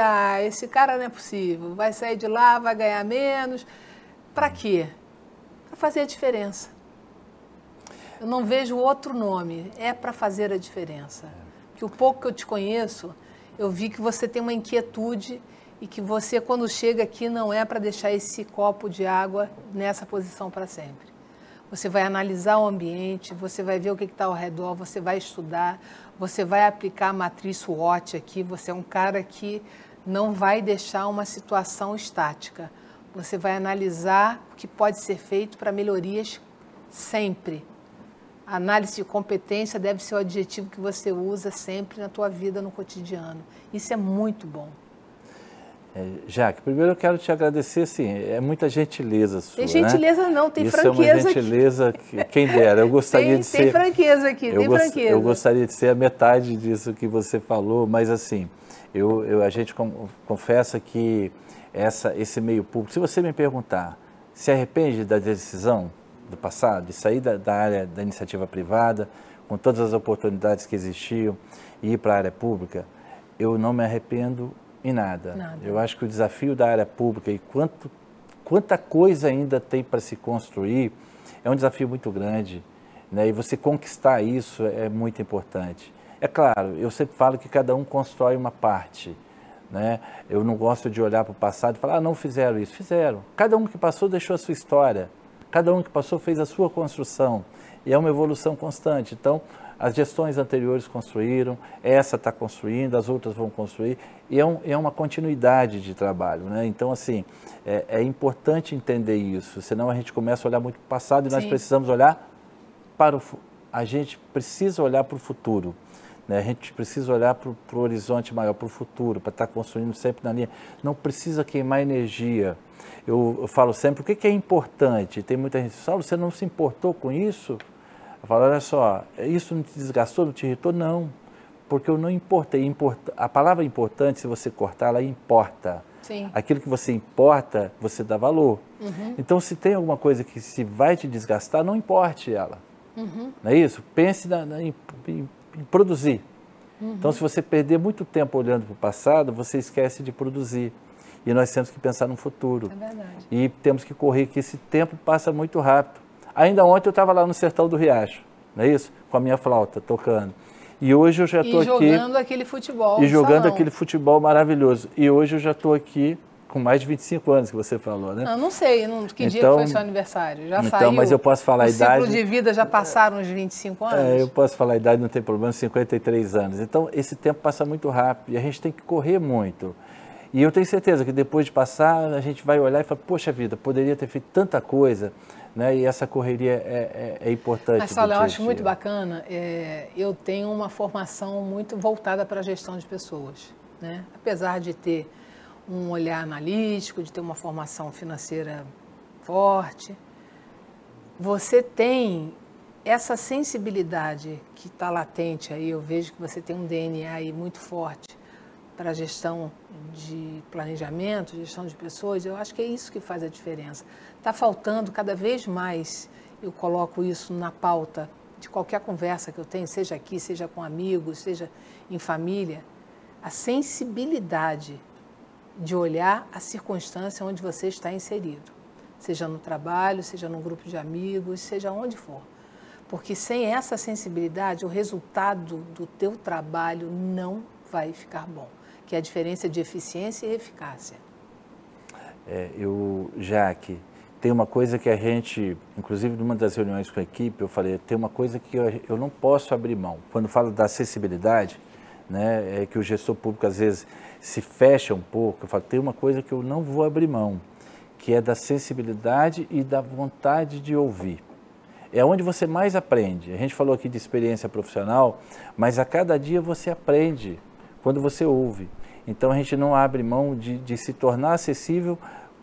esse cara não é possível, vai sair de lá, vai ganhar menos. Para quê? Para fazer a diferença. Eu não vejo outro nome, é para fazer a diferença. Que o pouco que eu te conheço, eu vi que você tem uma inquietude e que você, quando chega aqui, não é para deixar esse copo de água nessa posição para sempre. Você vai analisar o ambiente, você vai ver o que está ao redor, você vai estudar, você vai aplicar a matriz SWOT aqui, você é um cara que não vai deixar uma situação estática. Você vai analisar o que pode ser feito para melhorias sempre. A análise de competência deve ser o adjetivo que você usa sempre na tua vida, no cotidiano. Isso é muito bom. Jaque, primeiro eu quero te agradecer, sim, é muita gentileza sua, Tem gentileza, né? Não, tem isso franqueza aqui. Isso é uma gentileza, que, quem dera, eu gostaria de ser... Tem franqueza aqui, tem franqueza. Eu gostaria de ser a metade disso que você falou, mas assim, a gente confessa que esse meio público, se você me perguntar, se arrepende da decisão do passado, de sair da área da iniciativa privada, com todas as oportunidades que existiam, e ir para a área pública, eu não me arrependo em nada. Eu acho que o desafio da área pública e quanta coisa ainda tem para se construir é um desafio muito grande, né? E você conquistar isso é muito importante. É claro, eu sempre falo que cada um constrói uma parte, né? Eu não gosto de olhar para o passado e falar, não fizeram isso. Fizeram. Cada um que passou deixou a sua história. Cada um que passou fez a sua construção. E é uma evolução constante. Então, as gestões anteriores construíram, essa está construindo, as outras vão construir, e é uma continuidade de trabalho, né? Então, assim, é importante entender isso, senão a gente começa a olhar muito para o passado e nós precisamos olhar para a gente precisa olhar para o futuro, né? A gente precisa olhar para o horizonte maior, para o futuro, para estar construindo sempre na linha. Não precisa queimar energia. Eu falo sempre, o que é importante? Tem muita gente, Saulo, você não se importou com isso? Eu falo, olha só, isso não te desgastou, não te irritou? Não, porque eu não importei. A palavra importante, se você cortar, ela importa. Sim. Aquilo que você importa, você dá valor. Uhum. Então, se tem alguma coisa que se vai te desgastar, não importe ela. Uhum. Não é isso? Pense em produzir. Uhum. Então, se você perder muito tempo olhando para o passado, você esquece de produzir. E nós temos que pensar no futuro. É verdade. E temos que correr, que esse tempo passa muito rápido. Ainda ontem eu estava lá no Sertão do Riacho, não é isso? Com a minha flauta, tocando. E hoje eu já estou aqui... E jogando aquele futebol E jogando aquele futebol maravilhoso. E hoje eu já estou aqui com mais de 25 anos, que você falou, né? Não sei, que dia que foi seu aniversário? Já saiu? Mas eu posso falar a idade... O ciclo de vida já passaram os 25 anos? Eu posso falar a idade, não tem problema, 53 anos. Então, esse tempo passa muito rápido e a gente tem que correr muito. E eu tenho certeza que depois de passar, a gente vai olhar e falar, poxa vida, poderia ter feito tanta coisa, né? E essa correria é importante. Mas, Saulo, eu acho muito bacana, eu tenho uma formação muito voltada para a gestão de pessoas, né? Apesar de ter um olhar analítico, de ter uma formação financeira forte. Você tem essa sensibilidade que está latente aí, eu vejo que você tem um DNA aí muito forte para a gestão de planejamento, gestão de pessoas, eu acho que é isso que faz a diferença. Está faltando cada vez mais, eu coloco isso na pauta de qualquer conversa que eu tenho, seja aqui, seja com amigos, seja em família, a sensibilidade de olhar a circunstância onde você está inserido, seja no trabalho, seja num grupo de amigos, seja onde for. Porque sem essa sensibilidade, o resultado do teu trabalho não vai ficar bom, que é a diferença de eficiência e eficácia. Jaque, tem uma coisa que a gente, inclusive numa das reuniões com a equipe, eu falei, tem uma coisa que eu não posso abrir mão. Quando falo da acessibilidade, né, é que o gestor público às vezes se fecha um pouco, eu falo, tem uma coisa que eu não vou abrir mão, que é da sensibilidade e da vontade de ouvir. É onde você mais aprende. A gente falou aqui de experiência profissional, mas a cada dia você aprende quando você ouve. Então a gente não abre mão de se tornar acessível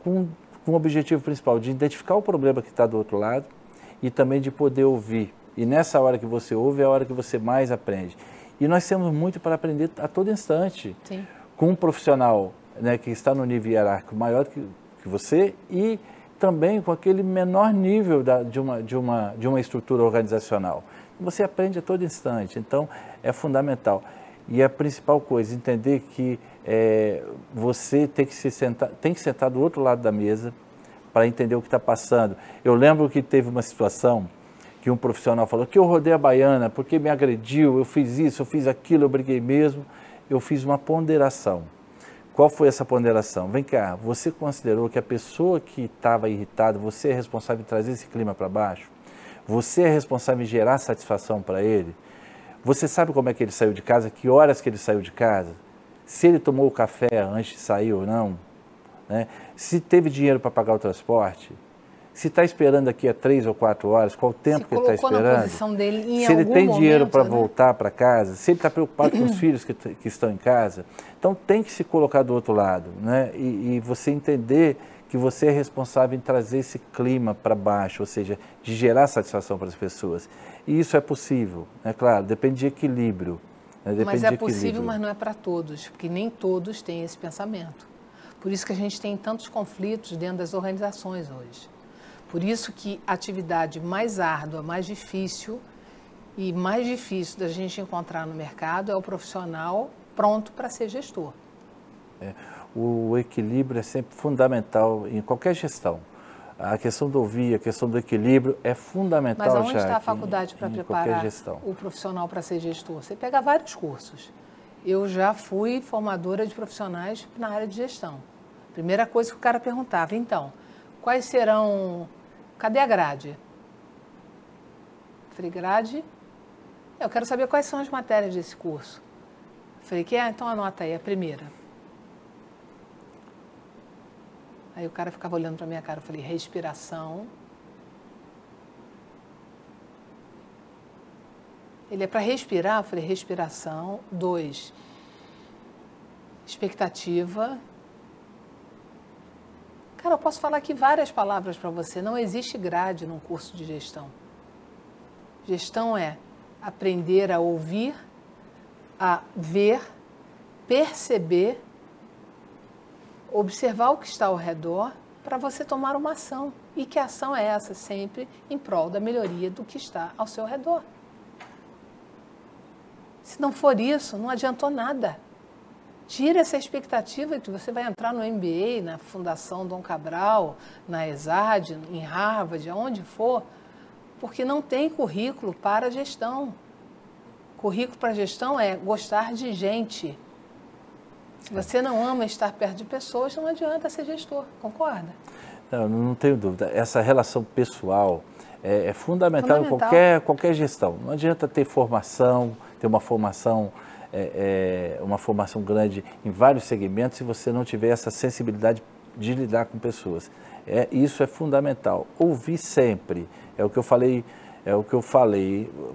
com o objetivo principal, de identificar o problema que está do outro lado e também de poder ouvir. E nessa hora que você ouve é a hora que você mais aprende. E nós temos muito para aprender a todo instante. Sim. Com um profissional, né, que está no nível hierárquico maior que você e também com aquele menor nível de uma estrutura organizacional. Você aprende a todo instante, então é fundamental. E a principal coisa, entender que você tem que sentar do outro lado da mesa para entender o que está passando. Eu lembro que teve uma situação que um profissional falou que eu rodei a baiana porque me agrediu, eu fiz isso, eu fiz aquilo, eu briguei mesmo. Eu fiz uma ponderação. Qual foi essa ponderação? Vem cá, você considerou que a pessoa que estava irritada, você é responsável em trazer esse clima para baixo? Você é responsável em gerar satisfação para ele? Você sabe como é que ele saiu de casa? Que horas que ele saiu de casa? Se ele tomou o café antes de sair ou não? Né? Se teve dinheiro para pagar o transporte? Se está esperando daqui a 3 ou 4 horas, qual o tempo que ele está esperando? Na posição dele em se ele tem momento, dinheiro para né? voltar para casa, se ele está preocupado com os filhos que estão em casa, então tem que se colocar do outro lado, né? E você entender que você é responsável em trazer esse clima para baixo, ou seja, de gerar satisfação para as pessoas. E isso é possível, é claro, depende de equilíbrio. Né? Depende mas é de possível, equilíbrio. mas não é para todos, porque nem todos têm esse pensamento. Por isso que a gente tem tantos conflitos dentro das organizações hoje. Por isso que a atividade mais árdua, mais difícil da gente encontrar no mercado é o profissional pronto para ser gestor. O equilíbrio é sempre fundamental em qualquer gestão. A questão do ouvir, a questão do equilíbrio é fundamental. Mas aonde está a faculdade para preparar o profissional para ser gestor? Você pega vários cursos. Eu já fui formadora de profissionais na área de gestão. Primeira coisa que o cara perguntava, então, quais serão... Cadê a grade? Falei, grade? Eu quero saber quais são as matérias desse curso. Falei, então anota aí, a primeira. Aí o cara ficava olhando para a minha cara, eu falei, respiração. Ele é para respirar? Eu falei, respiração. 2, expectativa. Cara, eu posso falar aqui várias palavras para você. Não existe grade num curso de gestão. Gestão é aprender a ouvir, a ver, perceber, observar o que está ao redor para você tomar uma ação. E que ação é essa? Sempre em prol da melhoria do que está ao seu redor. Se não for isso, não adiantou nada. Tira essa expectativa que você vai entrar no MBA, na Fundação Dom Cabral, na ESAD, em Harvard, aonde for, porque não tem currículo para gestão. Currículo para gestão é gostar de gente. Se você não ama estar perto de pessoas, não adianta ser gestor, concorda? Não tenho dúvida. Essa relação pessoal é fundamental em qualquer gestão. Não adianta ter formação, ter uma formação grande em vários segmentos se você não tiver essa sensibilidade de lidar com pessoas. Isso é fundamental. Ouvir sempre. É o que eu falei.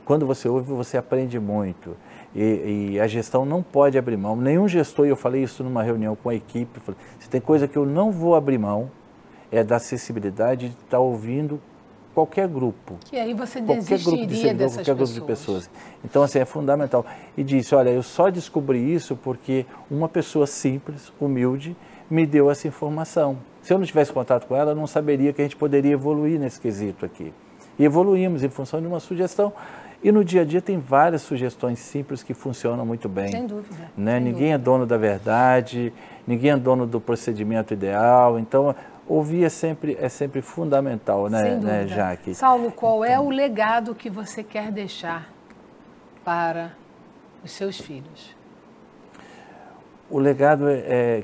Quando você ouve, você aprende muito. E a gestão não pode abrir mão. Nenhum gestor, e eu falei isso numa reunião com a equipe, falei, se tem coisa que eu não vou abrir mão, é da acessibilidade de estar ouvindo qualquer grupo. Que aí você qualquer grupo de seguidores, qualquer grupo de pessoas. Então, assim, é fundamental. E disse, olha, eu só descobri isso porque uma pessoa simples, humilde, me deu essa informação. Se eu não tivesse contato com ela, eu não saberia que a gente poderia evoluir nesse quesito aqui. E evoluímos em função de uma sugestão. E no dia a dia tem várias sugestões simples que funcionam muito bem. Sem dúvida. Né? Sem Ninguém dúvida. é dono da verdade, ninguém é dono do procedimento ideal. Então, ouvir é sempre fundamental, né, Jaque? Saulo, qual é o legado que você quer deixar para os seus filhos? O legado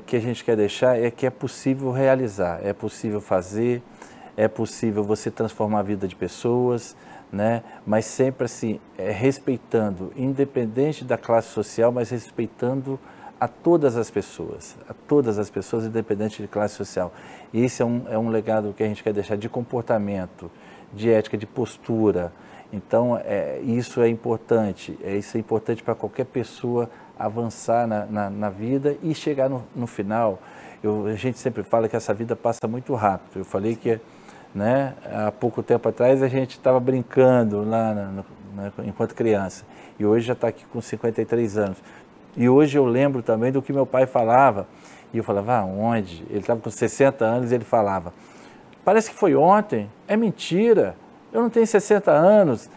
que a gente quer deixar é que é possível realizar, é possível fazer, é possível você transformar a vida de pessoas, né? Mas sempre assim, respeitando, independente da classe social, mas respeitando a todas as pessoas, independente de classe social. E esse é um legado que a gente quer deixar de comportamento, de ética, de postura. Então, isso é importante para qualquer pessoa avançar na vida e chegar no final. A gente sempre fala que essa vida passa muito rápido. Eu falei que, né, há pouco tempo atrás a gente estava brincando lá enquanto criança e hoje já está aqui com 53 anos. E hoje eu lembro também do que meu pai falava, e eu falava, aonde? Ele estava com 60 anos e ele falava, parece que foi ontem, é mentira, eu não tenho 60 anos.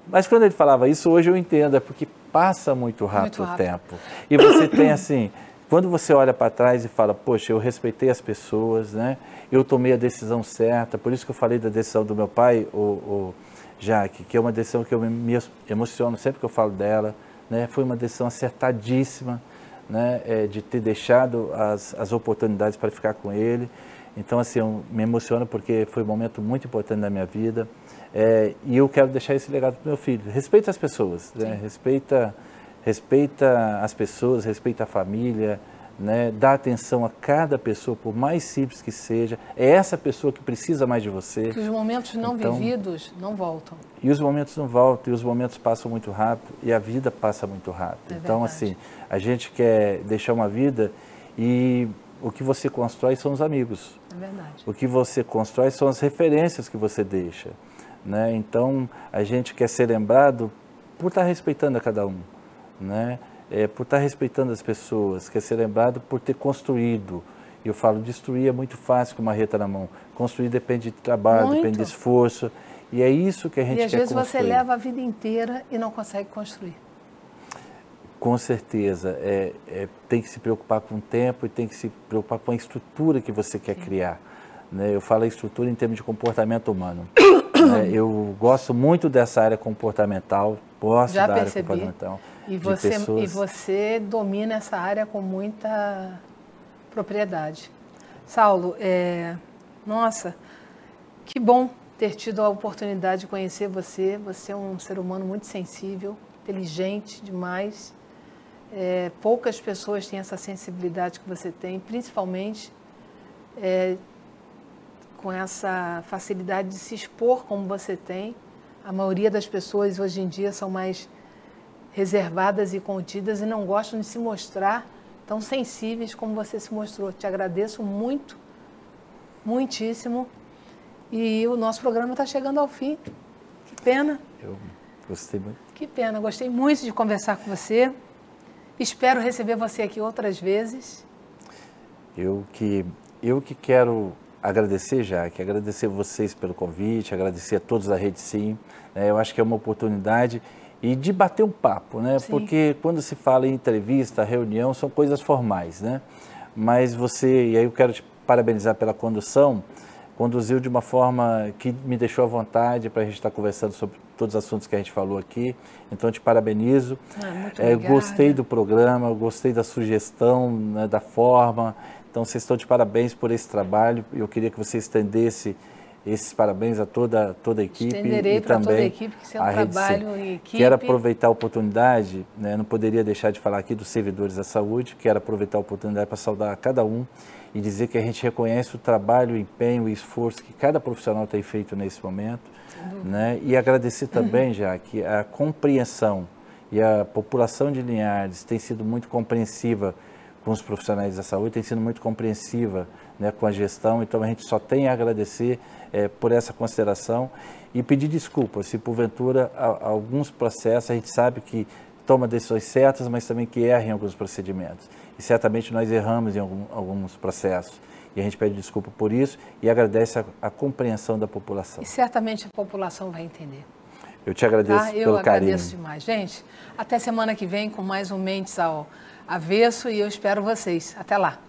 Mas quando ele falava isso, hoje eu entendo, é porque passa muito rápido o tempo. E você tem assim, quando você olha para trás e fala, poxa, eu respeitei as pessoas, né? Eu tomei a decisão certa, por isso que eu falei da decisão do meu pai, o Jaque, que é uma decisão que eu me emociono sempre que eu falo dela, né? Foi uma decisão acertadíssima, né? De ter deixado as oportunidades para ficar com ele. Então, assim, eu me emociono porque foi um momento muito importante na minha vida. E eu quero deixar esse legado para o meu filho. Respeita as pessoas, né? Respeita as pessoas, respeita a família, né? Dá atenção a cada pessoa, por mais simples que seja. É essa pessoa que precisa mais de você. Que os momentos não vividos não voltam. E os momentos não voltam, e os momentos passam muito rápido, e a vida passa muito rápido. Então, assim, a gente quer deixar uma vida e o que você constrói são os amigos. É verdade. O que você constrói são as referências que você deixa, né? Então, a gente quer ser lembrado por estar respeitando a cada um, né? Por estar respeitando as pessoas, quer ser lembrado por ter construído. Eu falo, destruir é muito fácil com uma reta na mão. Construir depende de trabalho, depende de esforço. E é isso que a gente quer construir. E às vezes você leva a vida inteira e não consegue construir. Com certeza. Tem que se preocupar com o tempo e tem que se preocupar com a estrutura que você quer criar. Né? Eu falo a estrutura em termos de comportamento humano. Né? Eu gosto muito dessa área comportamental, gosto da área comportamental. E você domina essa área com muita propriedade. Saulo, nossa, que bom ter tido a oportunidade de conhecer você. Você é um ser humano muito sensível, inteligente demais. Poucas pessoas têm essa sensibilidade que você tem, principalmente com essa facilidade de se expor como você tem. A maioria das pessoas hoje em dia são mais reservadas e contidas e não gostam de se mostrar tão sensíveis como você se mostrou. Te agradeço muito, muitíssimo. E o nosso programa está chegando ao fim. Que pena. Eu gostei muito. Que pena, gostei muito de conversar com você. Espero receber você aqui outras vezes. Eu que quero agradecer, Jaque, agradecer vocês pelo convite, agradecer a todos da Rede Sim. Eu acho que é uma oportunidade e de bater um papo, né? Sim. Porque quando se fala em entrevista, reunião, são coisas formais, né? Mas você, e aí eu quero te parabenizar pela condução, conduziu de uma forma que me deixou à vontade para a gente estar conversando sobre todos os assuntos que a gente falou aqui. Então, eu te parabenizo. Muito obrigada. Gostei do programa, gostei da sugestão, né, da forma. Então, vocês estão de parabéns por esse trabalho. Eu queria que você estendesse esses parabéns a toda a equipe. Estenderei para toda a equipe, que isso é um trabalho em equipe. Quero aproveitar a oportunidade, né, não poderia deixar de falar aqui dos servidores da saúde, quero aproveitar a oportunidade para saudar cada um e dizer que a gente reconhece o trabalho, o empenho e o esforço que cada profissional tem feito nesse momento, né? E agradecer também, já que a compreensão e a população de Linhares tem sido muito compreensiva com os profissionais da saúde, tem sido muito compreensiva, né, com a gestão, então a gente só tem a agradecer por essa consideração e pedir desculpas se porventura alguns processos a gente sabe que toma decisões certas, mas também que erra em alguns procedimentos. E certamente nós erramos em alguns processos. E a gente pede desculpa por isso e agradece a compreensão da população. E certamente a população vai entender. Eu te agradeço pelo carinho. Eu agradeço demais. Gente, até semana que vem com mais um Mentes ao Avesso e eu espero vocês. Até lá.